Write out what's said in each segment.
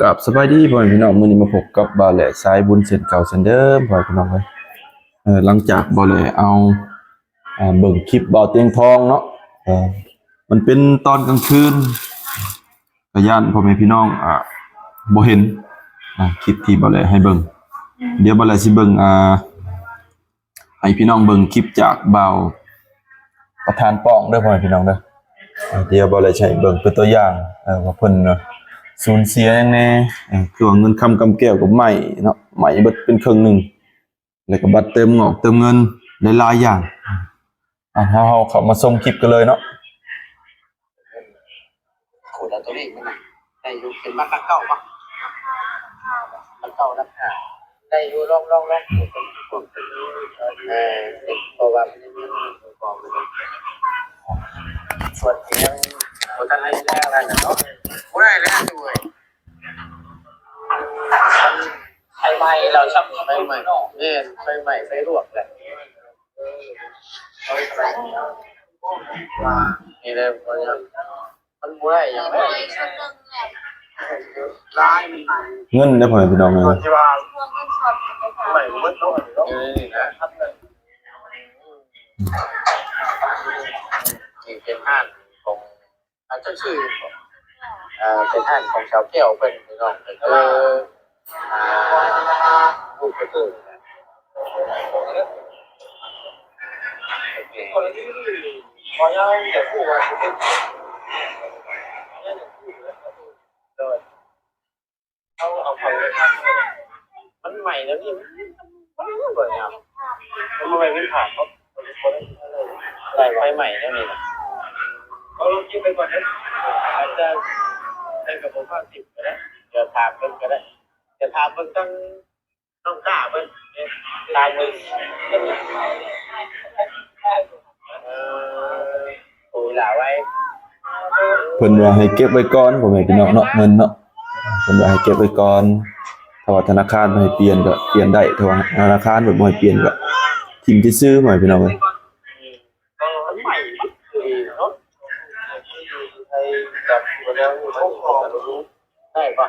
กับสบายดีพ่อแม่พี่น้องมื้อนี้มาพบกับบ่าวแหล่สายบุญเส้นเก่าเส้นเดิมพ่อแม่พี่น้องเอ้ยหลังจากบ่าวแหล่เอาเบิ่งคลิปบ่าวเตียงทองเนาะเออมันเป็นตอนกลางคืนก็ย้านพ่อแม่พี่น้องบ่เห็นคลิปที่บ่าวแหล่ให้เบิ่งเดี๋ยวบ่าวแหล่สิเบิ่งให้พี่น้องเบิ่งคลิปจากบ่าวประธานป้องเด้อพ่อแม่พี่น้องเด้อเดี๋ยวบ่าวแหล่สิให้เบิ่งเป็นตัวอย่างว่าเพิ่นสูญเสียอย่างแน่คือว่าเงินคำกำแก้วกับไหม้เนาะไหม้เบิดเป็นครึ่งหนึงแล้วก็บัตรเติมงอกเติมเงินหลายๆอย่างเฮาเข้ามาส่งคลิปกันเลยเนาะโคตรตัวเลขมันได้อยู่เป็นมาตั้งเก้าปะตั้งเก้าแล้วได้อยู่ลองเพราะว่ามันยังมีกองอยู่ส่วนที่ยังโคตรอะไรแรกอะไรเนาะโคตรอะไรแล้วด้วยไฟไหม้เราชอบไฟไหม้เนี่ยไฟไหม้ไฟลวกแหละนี่เลยมันบ่ได้อย่างไรร้ายมันเงินได้พ่อแม่พี่น้องเอ้ยที่ว่าใหม่มันโตนี่นะที่เป็นห้างของอาจจะชื่อเป็นห้างของชาวแก้วเป็นพี่น้องก็คือลูกกระตุ้นคนที่พอยังจะพูดว่าเป็นเอาไปมันใหม่แล้วนี่มันไม่เปิดเนี่ยมันไม่เป็นผ่านเขาใส่ไฟใหม่แล้วนี่นะเขาลงกินไปก่อนนะอาจจะได้กับผม50ก็ได้จะถามเพิ่งก็ได้จะถามเพิ่งต้องกล้าเพิ่งตามเพิ่งปุ๋ยหล่าไว้เพิ่นว่าให้เก็บไว้ก่อนพ่อแม่พี่น้องเนาะเงินเนาะเพิ่นว่าให้เก็บไว้ก่อนถ้าว่าธนาคารบ่ให้เปลี่ยนก็เปลี่ยนได้ถ้าว่าธนาคารบ่ให้เปลี่ยนก็ทิ้งซื่อๆพ่อแม่พี่น้องเอ้ยใหม่ดีเนาะไอ้แบบแล้วเขาขอได้ป่ะ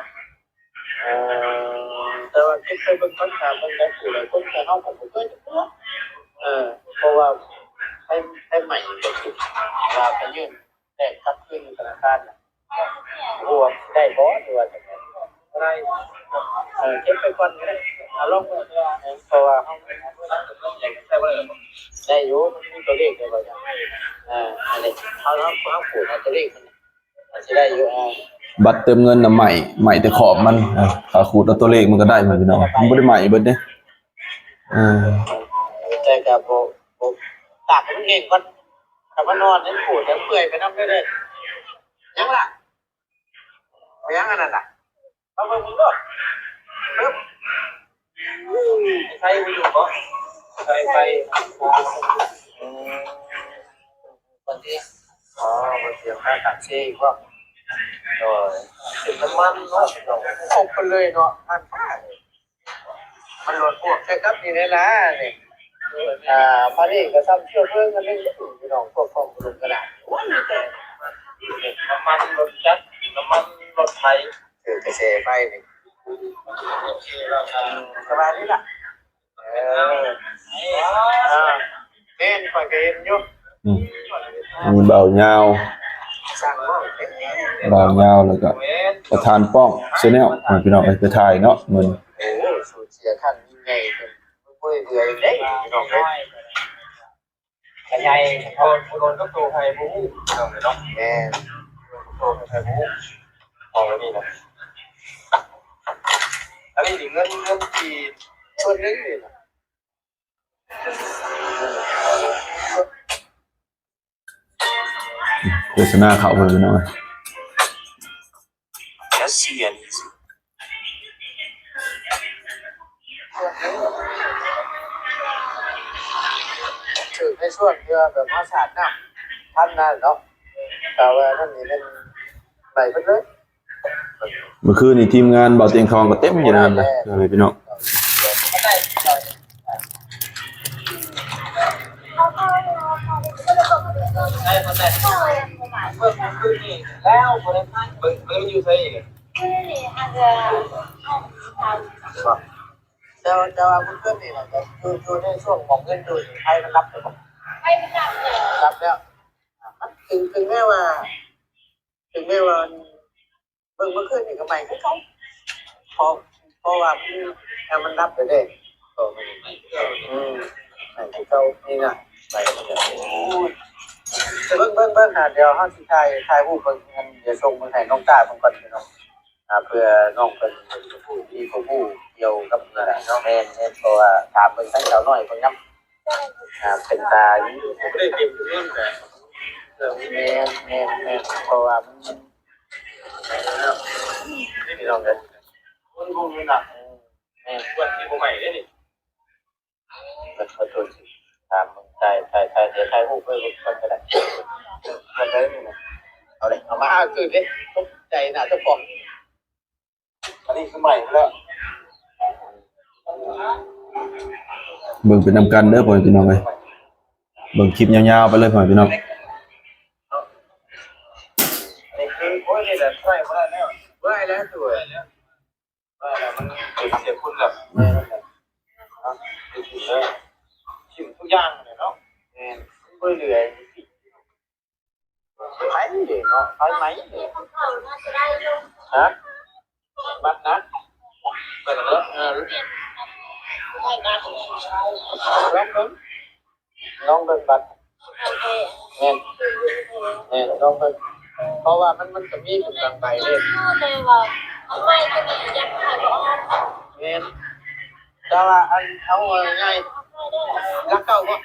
แต่ว่าที่เคยเป็นคนถามมันได้คืออะไรคนแต่เขาผมก็เพราะว่าให้ใหม่ก็คือไปยื่นแต่กลับคืนธนาคารรวมได้บอสหรือว่าจะได้เก็บไปก่อนก็ได้เอาลงเพราะว่าเขาได้อยู่มันมีตัวเลขเลยว่าจะอะไรเขาขูดตัวเลขมันจะได้อยู่บัตรเติมเงินน่ะใหม่แต่ขอบมันถ้าขูดเอาตัวเลขมันก็ได้พ่อแม่พี่น้องมันบ่ได้ใหม่เบิดเด้แต่กับโบตากมันเองก่อนแต่ว่านอนนั้นขูดแล้วเปื่อยไปน้ำได้ยังล่ะยังอันนั้นล่ะเอาไปมึงก็ปึ๊บใครไปอยู่ก็ใครไปคนที่มันเสียงค่าตัดเช่ก็ถึงน้ำมันเนาะออกไปเลยเนาะมันหลดพวกแค่กับนี่นะเนี่ยพานี่ก็ซ้ำเชื่อเพื่อนกันเล่นพี่น้องพวกของลงกระดาษน้ำมันรถจักรน้ำมันรถไทยคือกระเชไปนี่สบายนี่ล่ะเห็นฝ่ายเห็นอยู่มีเบายาวแล้วก็ประธานป้องแชนแนลพี่น้องไปถ่ายเนาะมันสูญเสียขั้นยิ่งใหญ่เบื่อเด้พี่น้องเด้ขยายโดนก็โตไทยบู๊เนาะแม่โตไทยบู๊เอาแล้วนี่นะอันนี้เงินที่ส่วนนึงนี่นะโฆษณาเขาไปพี่น้องถือในช่วงที่แบบว่าศาสตร์น้ำท่านนั่นเนาะแต่ว่าท่านนี่นั่นไหลไปเลยเมื่อคืนนี่ทีมงานบ่าวเตียงทองก็เต็มอยู่นั่นเลยพี่น้องแล้วคนนั้นมันอยู่ใช่ไหม จะว่าเพื่อนนี่แหละจะอยู่ในช่วงของเงินอยู่ไทยมันรับไปบอกรับแล้วถึงแม้ว่าเมื่อคืนนี่ก็ใหม่ก็เขาเพราะว่ามันรับไปได้ก็ไม่ใหม่เขานี่นะใหม่ก็เบิ่งหาเดี๋ยวห้าสิทายผู้คนงั้นเดี๋ยวส่งมาให้น้องตาผมก่อนพี่น้องเพื่อน้องเป็นผู้ที่ผู้เกี่ยวกับน้องแอนเพราะว่าถามเป็นทั้งสาวน้อยคนน้ำเป็นตาไม่ได้เตรียมเรื่องแต่แม่เพราะว่าพี่น้องกันคุณรู้หนักแม่วันที่ผมใหม่ได้ดิมันขอโทษสิถามมึงใช่ผู้เพื่อนคนก็ได้คนได้ไหมเอาเลยเอามาคือดิตกใจนะเจ้าของอันนี้คือใหม่แล้ว เบิ่งเป็นนำกันเด้อพ่อพี่น้องเอ้ยเบิ่งคลิปยาวๆไปเลยพ่อพี่น้อง นี่คือโอ้ยนี่แหละใช่ไม่ได้แล้วไม่ได้แล้วตัวไม่แล้วมันเสียคุณแบบชิมทุกอย่างเลยเนาะเบื่อเหนื่อยไผ่เลยเนาะไผ่ไหมเลยฮะบัดนะบัดเนาะลองเบิ่งบัดแม่ลองเบิ่งเพราะว่ามันจะมีกำลังใบเลยแม่แต่ว่าอันเอาง่ายรักเก่าบ่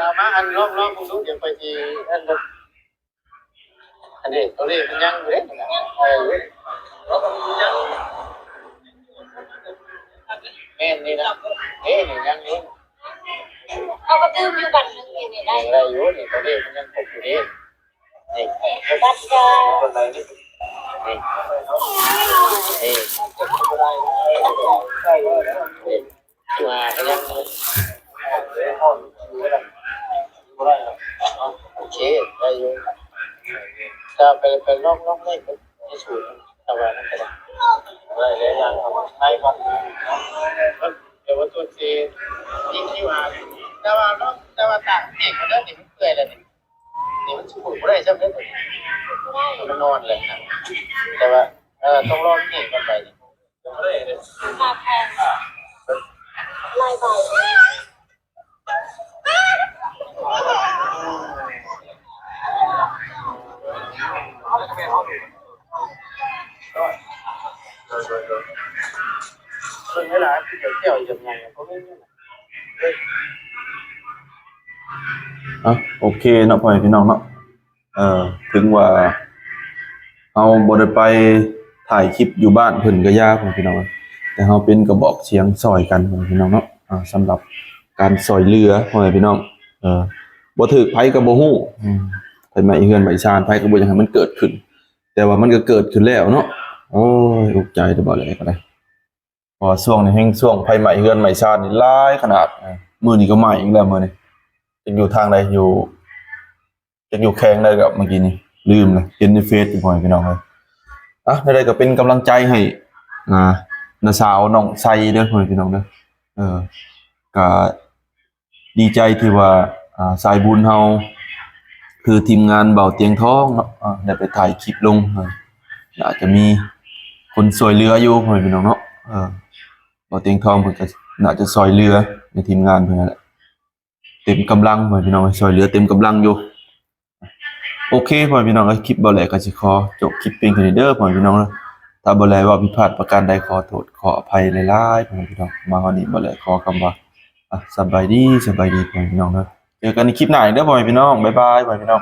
เอามาอันลองมึงดูเดี๋ยวไปทีอันนี้ตัวนี้มันยังอยู่เด้แม่นี่นะนี่ยังอยู่เอากระตื้มอยู่บันนึงนี่ได้ ได้อยู่นี่ตัวนี้มันยังครบอยู่นี่บัดจะคนไหนนี่มาก็ยังโอเคได้อยู่จะไปลอกได้ก็ที่สุดแต่ว่านั่นก็ได้หลายอย่างทำให้ครับเดี๋ยวว่าตัวจีที่ว่าแต่ว่าต่างเด็กมันเริ่มนี่มันเปื่อยแล้วนี่มันสูบไม่ได้ใช่ไหมมันนอนเลยนะแต่ว่าต้องรอเด็กกันไปไม่ได้เลย มาแพงลายใบส่วนเวลาที่เที่ยวยังไงก็ไม่โอเคเนาะพ่อพี่น้องเนาะถึงว่าเอาบ่ได้ไปถ่ายคลิปอยู่บ้านเพิ่นก็ยากพ่อพี่น้องแต่เฮาเป็นกระบอกเสียงซอยกันพ่อพี่น้องเนาะสำหรับการซอยเรือพ่อพี่น้องบ่ถูกไผก็บ่ฮู้ไผมาเฮือนไผชานไผก็บ่อยากให้มันเกิดขึ้นแต่ว่ามันก็เกิดขึ้นแล้วเนาะโอ้ยอุกใจได้บ่เลยก็ได้พอช่วงนี้แฮงช่วงไผใหม่เฮือนใหม่ชานนี่หลายขนาดมื้อนี้ก็ใหม่อีกแล้วมื้อนี้จะอยู่ทางใดอยู่แข้งได้กับเมื่อกี้นี้ลืมเลยเห็นในเฟซอยู่พ่อพี่น้องเลยได้ก็เป็นกำลังใจให้น้าสาวน้องไซเด้อพ่อพี่น้องเด้อก็ดีใจที่ว่าสายบุญเฮาคือทีมงานเบาเตียงทองเนาะได้ไปถ่ายคลิปลงอาจจะมีคนซอยเรืออยู่พ่อพี่น้องเนาะเบาเตียงทองเพิ่นก็น่าจะซอยเรือในทีมงานเพิ่นนั่นแหละเต็มกำลังพ่อพี่น้องซอยเรือเต็มกำลังอยู่โอเคพ่อพี่น้องคลิปบ่แลก็สิขอจบคลิปเพียงเท่านี้เด้อพ่อพี่น้องถ้าบ่แลว่าผิดพลาดประการใดขอโทษขออภัยหลายๆพ่อพี่น้องมาวันนี้บ่แลขอคำว่าสบายดีพ่อพี่น้องเด้อเจอกันในคลิปหน้าเด้อพ่อพี่น้องบ๊ายบายพ่อพี่น้อง